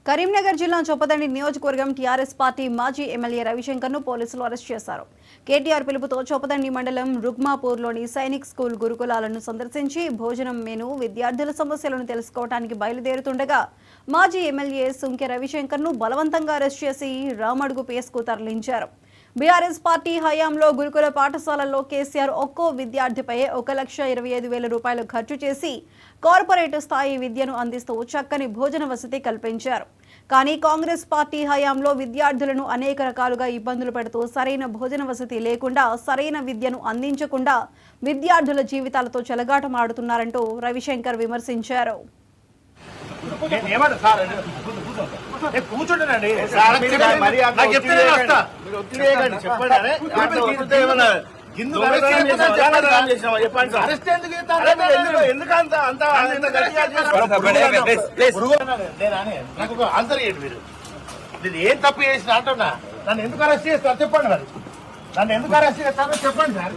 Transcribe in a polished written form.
కరీంనగర్ జిల్లా చొప్పదండి నియోజకవర్గం TRS party మాజీ ఎమ్మెల్యే రవిశంకర్ ను పోలీసులు అరెస్ట్ చేశారు. కేటీఆర్ పిలుపుతో చొప్పదండి మండలం రుగ్మాపూర్లోని సైనిక్ స్కూల్ గురుకులాలను సందర్శించి భోజనం మెను, విద్యార్థుల సమస్యలను తెలుసుకోవడానికి బయలుదేరుతుండగా మాజీ ఎమ్మెల్యే సుంకె రవిశంకర్ ను బలవంతంగా అరెస్ట్ చేసి రామడుగు పిఎస్కు తరలించారు. బీఆర్ఎస్ పార్టీ హయాంలో గురుకుల పాఠశాలల్లో కేసీఆర్ ఒక్కో విద్యార్థిపై 1,25,000 రూపాయలు ఖర్చు చేసి కార్పొరేట్ స్థాయి విద్యను అందిస్తూ చక్కని భోజన వసతి కల్పించారు. కానీ కాంగ్రెస్ పార్టీ హయాంలో విద్యార్థులను అనేక రకాలుగా ఇబ్బందులు పెడుతూ సరైన భోజన వసతి లేకుండా సరైన విద్యను అందించకుండా విద్యార్థుల జీవితాలతో చెలగాటమాడుతున్నారంటూ రవిశంకర్ విమర్శించారు. కూర్చుంటానండి నాకు ఆన్సర్ చేయండి. మీరు నేను ఏం తప్పు చేసిన అంటున్నా, నన్ను ఎందుకు అరెస్ట్ చేస్తారు చెప్పండి. మరి నన్ను ఎందుకు అరెస్ట్ చేస్తారో చెప్పండి సార్.